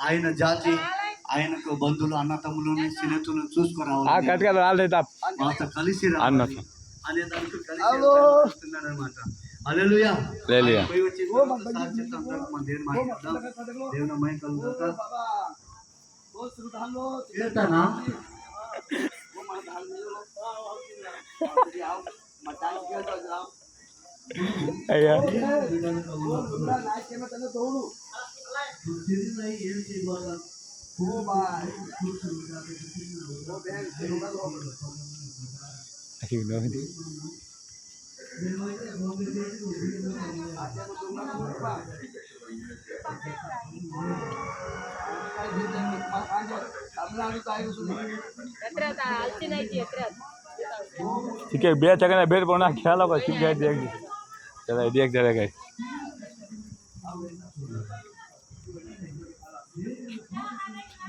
ఆయన జాతి ఆయనకు బంధువులు అన్న తమ్ములను స్నేహితులను చూసుకురావాలి మాతో కలిసి రావాలి అనే దానికి కలిసి అనమాట. హల్లెలూయా పోయి వచ్చి సాక్షాత్ అందరూ మన దేవుని మాట్లాడదాం. దేవుని మహిమ కలుగుగాక. అయ్యా ठीक है बे चकना बेट पड़ना ख्याल होगा चुप गए देख चला देख जरा गए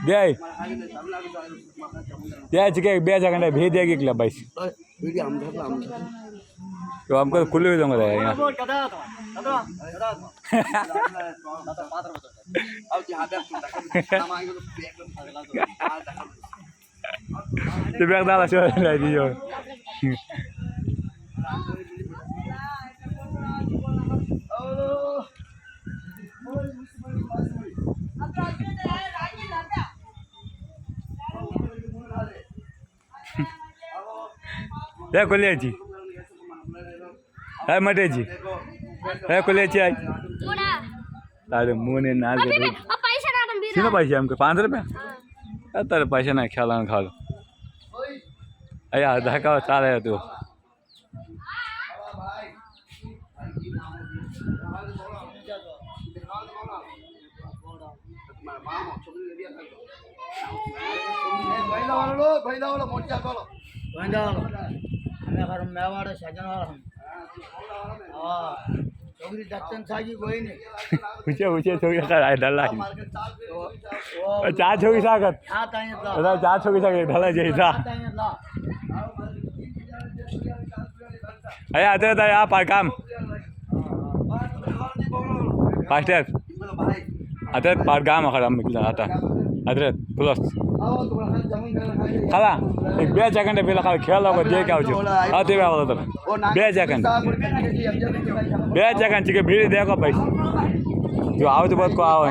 गए दे चिके बे चकना भेज देगी क्लब भाई तो हमको खुले हुए दूंगा यार तो बैग डाला शो नहीं दियो है कोले जी है मटे जी है कोले जी आई अरे मुने ना दे पैसा ना तुम बिना पैसा हमको 5 रुपया तेरे पैसा ना ख्याल खा लो अया धक्का चाले तू ऊंचे छोकी ढला चार छोकी सागत चार छोकी सागत ढला जैसा अरे आते रहता यहाँ पर काम फास्टर आते पर काम अखर हम निकला आता आते प्लस खाला एक 2 सेकंड पे लगा खेल होगा देख आओ जो आते हुए वाला तो 2 सेकंड चिके भीड़ देखो भाई जो आओ तो बहुत को आओ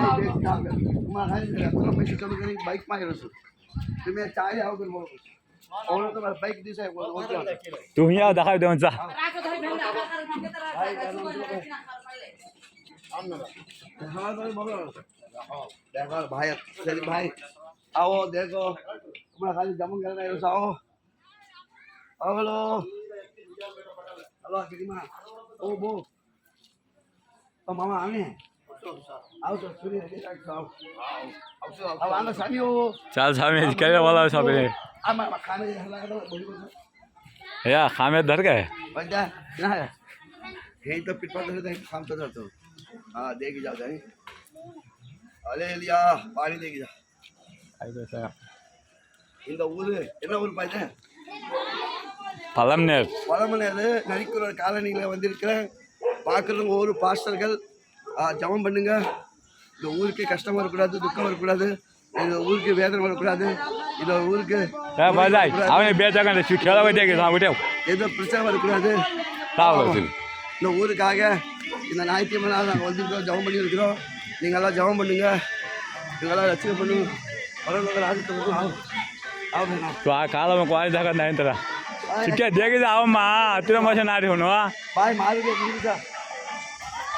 बाइक मागे तुम्हें चाय आओ कर बोलो और तो बाइक दिस है तू यहाँ दिखाई दो जा देखो भाई सलीम भाई आओ देखो तुम्हारा खाली जामुन कर रहे हो आओ हेलो हेलो किरीमा ओ बो तो मामा आने आओ तो सुनिए आओ अब आना सामी हो चल सामी करे वाला सब है अब खाने लगा बोली या खामे धर गए बंदा ना है यही तो पिटवा दे काम तो जातो हां देगी जाओ जाए हालेलुया पानी देगी जा ஐதோ சார் இந்த ஊரு என்ன ஊர் பாய்தே பழமநேர் நரிக்குறவர் காலனியில் வந்திருக்கிறேன் பார்க்குறவங்க ஒரு பாஸ்டர்கள் ஜெபம் பண்ணுங்க இந்த ஊருக்கு கஷ்டம் வரக்கூடாது துக்கம் வரக்கூடாது இந்த ஊருக்கு வேதனை வரக்கூடாது இந்த ஊருக்கு எதுவும் பிரச்சனை வரக்கூடாது இந்த ஊருக்காக இந்த ஞாயிற்றுக்கிழமை நாள் நாங்கள் வந்திருக்கிறோம் ஜெபம் பண்ணியிருக்கிறோம் நீங்கள்லாம் ஜெபம் பண்ணுங்க நீங்கள்லாம் ரசிக்க பண்ணுங்க तो आ काला में क्वालिटी का नहीं तेरा ठीक है देख जाओ माँ तेरा मशीन आ रही हो ना भाई मार के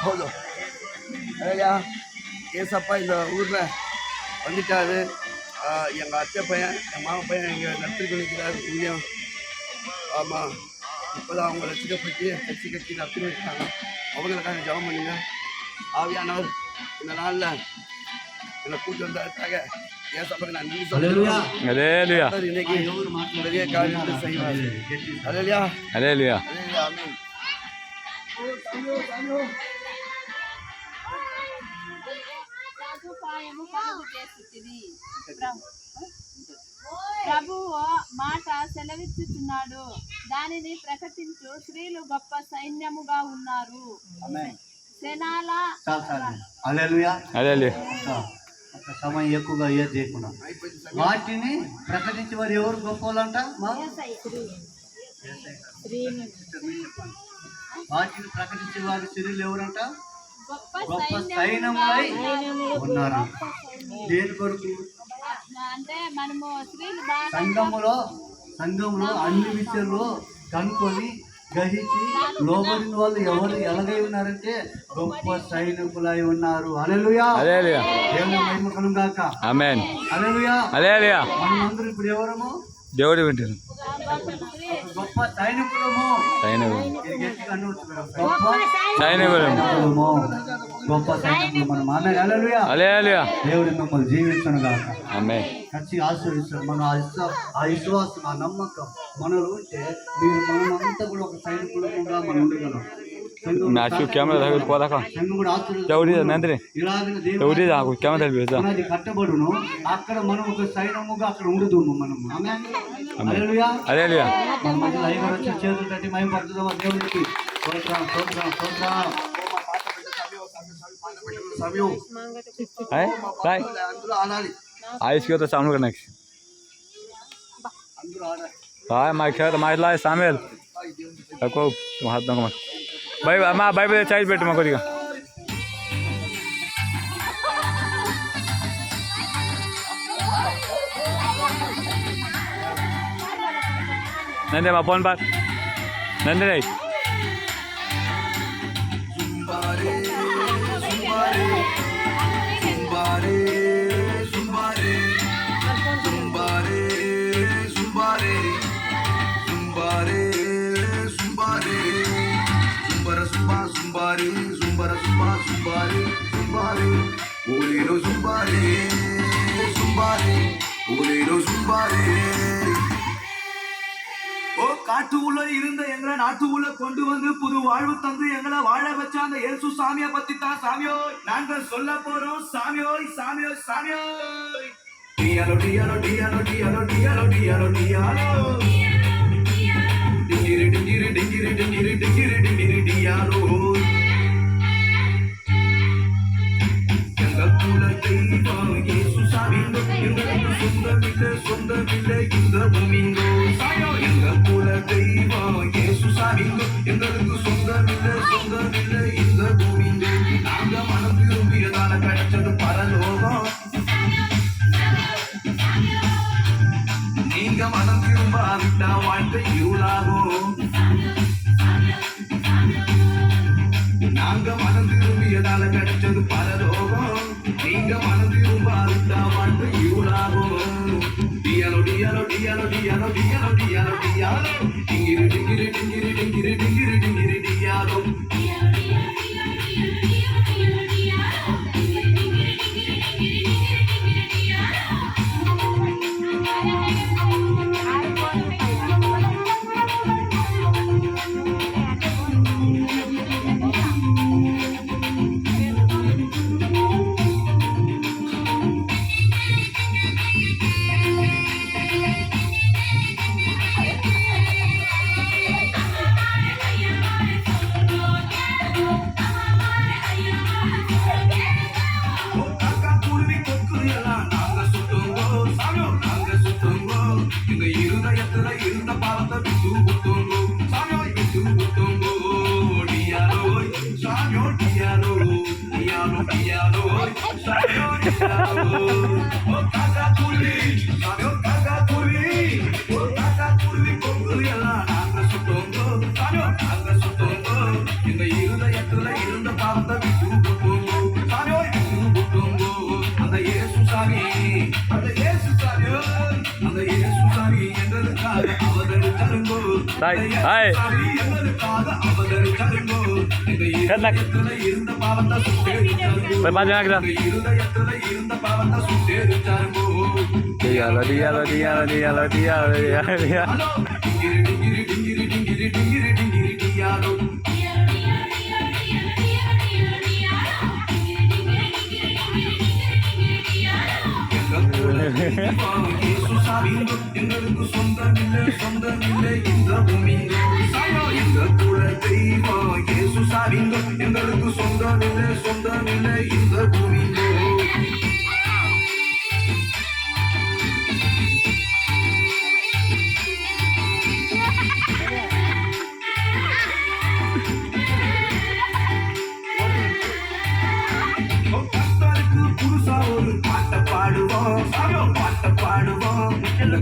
हो जाओ अरे यार ये सब पाई ஊர் में வந்துட்டாரு எங்கள் அத்தை பையன் என் மாமா பையன் இங்கே நடத்திட்டு நிற்கிறார் இங்கேயும் ஆமாம் இப்போ தான் அவங்க ரசிக்கப்பட்டு கட்சி கட்சி நடத்தி வைக்கிறாங்க அவங்களுக்காக ஜெபம் பண்ணுங்க ஆவியானவர் இந்த நாளில் என்னை கூட்டி வந்ததுக்காக ஏசப்பாக்கு நன்றி சொல்லுங்க இன்னைக்கு பெரிய காரியத்தை செய்வார் ஹல்லேலூயா ஹல்லேலூயா ஆமென் ప్రభువు మాట సెలవిచ్చుచున్నాడు దానిని ప్రకటించు స్త్రీలు గొప్ప సైన్యముగా ఉన్నారు చాలు చాలు హల్లెలూయా. హల్లెలూయా. ఒక సమయం ఎక్కువగా ఏది చేయకుండా వాటిని ప్రకటించే వారు ఎవరు గొప్ప వాళ్ళంట? వాటిని ప్రకటించే వారి స్త్రీలు ఎవరంట? గొప్ప సైన్యములై ఉన్నారు. దేని కొరకు? సంఘములో అన్ని విషయాల్లో కనుక్కొని గ్రహించి లోబడిన వాళ్ళు ఎవరు ఎలాగై ఉన్నారంటే గొప్ప సైనికులై ఉన్నారు. హల్లెలూయా. హల్లెలూయా. దేవుని మహిమ కలుగుగాక. ఆమేన్. హల్లెలూయా. హల్లెలూయా. మనమందరం ఇప్పుడు ఎవరము? దేవుడి వింటాను. గొప్ప సైనికులము. గొప్ప సైనికులు మనం. ఆమేన్. హల్లెలూయా. హల్లెలూయా. దేవుడు మిమ్మల్ని జీవించను గాక. ఆమేన్. ఖచ్చితంగా ఆశీర్వదిస్తాడు. మనం ఆ విశ్వాసం, ఆ నమ్మకం మనలో ఉంటే మీరు మనమంతా కూడా ఒక సైనికులుగా మనం ఉండగలం. కట్టబడును అక్కడ మనం ఒక సైన్యముగా అక్కడ ఉండదు మనం. హల్లెలూయా. హల్లెలూయా. మన మధ్యలో అయ్యగారు వచ్చి చేతులు తట్టి మహిమపడుతుందామా దేవుడికి. आयुष के तो सामने करना भाई मैं खेल तो माइला शामिल को तुम हाथ दो भाई मैं भाई भाई चाहिए बेटे मैं करेगा नंदे मैं फोन पर नंदे नहीं காட்டு உள்ள இருந்த எங்களை நாட்டு உள்ள கொண்டு வந்து புது வாழ்வு தந்து எங்களை வாழ வச்ச அந்த இயேசு சாமியை பத்தி தான் சாமியோ நாங்கள் சொல்ல போறோம். சாமியோய் சாமியோய் சாமியோய் டியாலோ டியாலோ டியாலோ டியாலோ டியாலோ டியாலோ டியாலோ டிங்கிரி டிங்கிரி டிங்கிரி டிங்கிரி டிங்கிரி டிங்கிரி டியாலோ எங்கள் குல தெய்வம் இயேசு சாமிங்கோ எங்களுக்கு சொந்தமில்லை இந்த பூமிங்கோ சாயோ எங்கள் குல தெய்வம் இயேசு சாமிங்கோ எங்களுக்கு சொந்தமில்லை இந்த பூமிங்கோ நாங்க மனம் திரும்பியதால கிடைச்சது பரலோகம். நீங்க மனம் திரும்பாவிட்டா வாழ்க்கை இருளாகும். நாங்க மனம் திரும்பியதால கிடைச்சது பரலோகம். நீங்க மனம் திரும்பாவிட்டா வாழ்க்கை இருளாகும். டியாலோ டியாலோ டியாலோ டியாலோ டியாலோ டியாலோ டியாலோ டிங்கிரி டிங்கிரி டிங்கிரி டிங்கிரி டிங்கிரி டிங்கிரி டியாலோ हाय करना पर बात ना करा dialo dialo dialo dialo dialo dialo எங்களுக்கு சொந்தமில்லை சொந்தமில்லை இந்த பூமி எங்க குல தெய்வம் இயேசு சாவிங்க எங்களுக்கு சொந்தமில்லை சொந்தமில்லை இந்த பூமி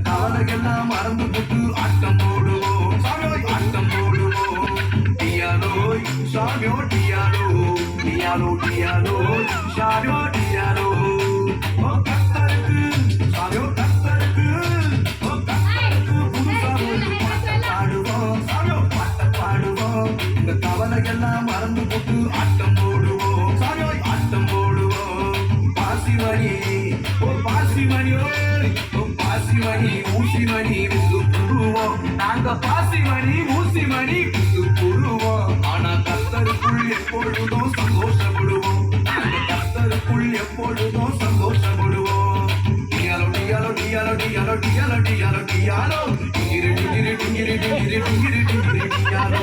காலையெல்லாம் மறந்து போட்டு ஆட்டம் போடுவோம் ஆட்டம் போடுவோம் டியாலோ சாமியோ டியாலோ டியாலோ டியாலோ சாமியோ டியாலோ கத்தருக்கு சாமியோ கத்தருக்கு கத்தருக்கு புதுசா ஒரு பாட்டை பாடுவோம் சாமியோ பாட்டை பாடுவோம் இந்த கவலையெல்லாம் மறந்து போட்டு ஆட்டம் போடுவோம் சாமியோ ஆட்டம் போடுவோம் பாசிமணி ஓ பாசிமணியோ பாசிமணி ஊசிமணி புடுவோம் நாங்க பாசிமணி ஊசிமணி புடுவோம் ஆனா கர்த்தருக்குள் எப்பொழுதும் சந்தோஷப்படுவோம் நாங்க கர்த்தருக்குள் எப்பொழுதும் சந்தோஷப்படுவோம் டியாலோ டியாலோ டியாலோ டியாலோ டியாலோ டியாலோ டியாலோ டிங்கிரி டிங்கிரி டிங்கிரி டிங்கிரி டிங்கிரி டிங்கிரி டியாலோ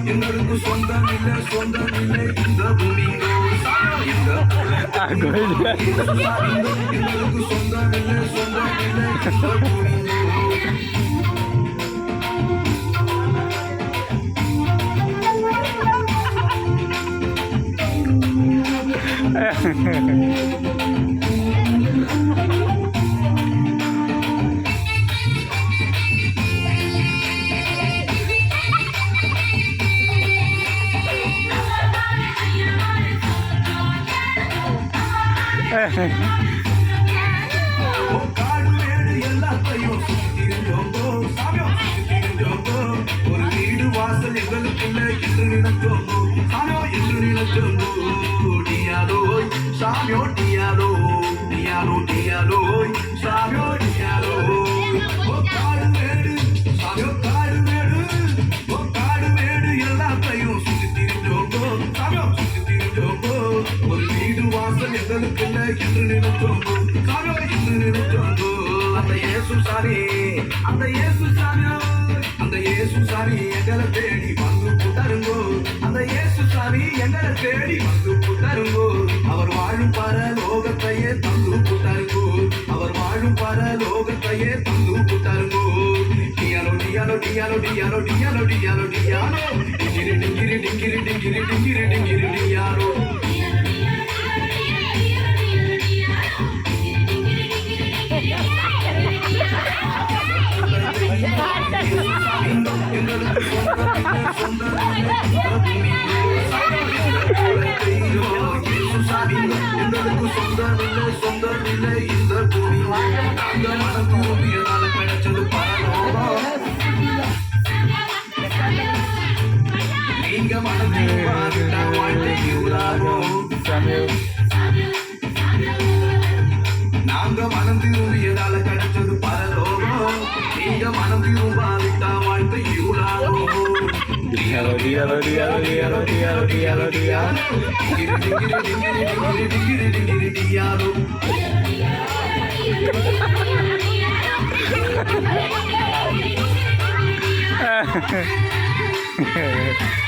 எங்களுக்கு சொந்தமில்லை சொந்தமில்லை இந்த பூமி எங்களுக்கு சொந்தமில்லை சொந்தமில்லை இந்த பூமி காடு மேடு எல்லாத்தையும் சுத்திருந்தோங்கோ சாமியோ சுத்திருந்தோங்கோ ஒரு வீடு வாசல் எங்களுக்குள்ள என்று நினைச்சோங்கோ சாமியோ என்று நினைச்சோங்கோ டியாலோ சாமியோ டியாலோ டியாலோ டியாலோ சாமியோ டியாலோ காடு மேடு சாமியோ காடு மேடு காடு மேடு எல்லாத்தையும் சுத்திருந்தோங்கோ சாமியோ சுத்திருந்தோங்கோ ஒரு வீடு வாசல் எங்களுக்குள்ள என்று நினைச்சோங்கோ சாமியோ என்று நினைச்சோங்கோ அந்த இயேசு சாமி அந்த இயேசு சாமியோ அந்த இயேசு சாமி எங்களை தேடி வந்து புட்டருங்கோ அந்த இயேசு சாமி எங்களை தேடி வந்து புட்டருங்கோ அவர் வாழும் பரலோகத்தையே தந்து புட்டருங்கோ அவர் வாழும் பரலோகத்தையே தந்து புட்டருங்கோ டியாலோ டியாலோ டியாலோ டியாலோ டியாலோ டியாலோ டியாலோ டிங்கிரி டிங்கிரி டிங்கிரி டிங்கிரி டிங்கிரி டிங்கிரி டியாலோ எங்களுக்கு சொந்தமில்லை சொந்தமில்லை இந்த பூமி நாங்க மனம் பூமியதால கிடைச்சது பரலோகம் நீங்க மனம் திரும்பாவிட்டா வாழ்க்கை உலாகும் நாங்க மனம் திரும்பியதால கிடைச்சது பரலோகம் நீங்க மனம் திரும்பாவிட்டா வாழ்க்கை உலாகும் டியாலோ டியாலோ டியாலோ டியாலோ டியாலோ டியாலோ டியாலோ டிங்கிரி டிங்கிரி டிங்கிரி டிங்கிரி டிங்கிரி டியாலோ Ha ha ha.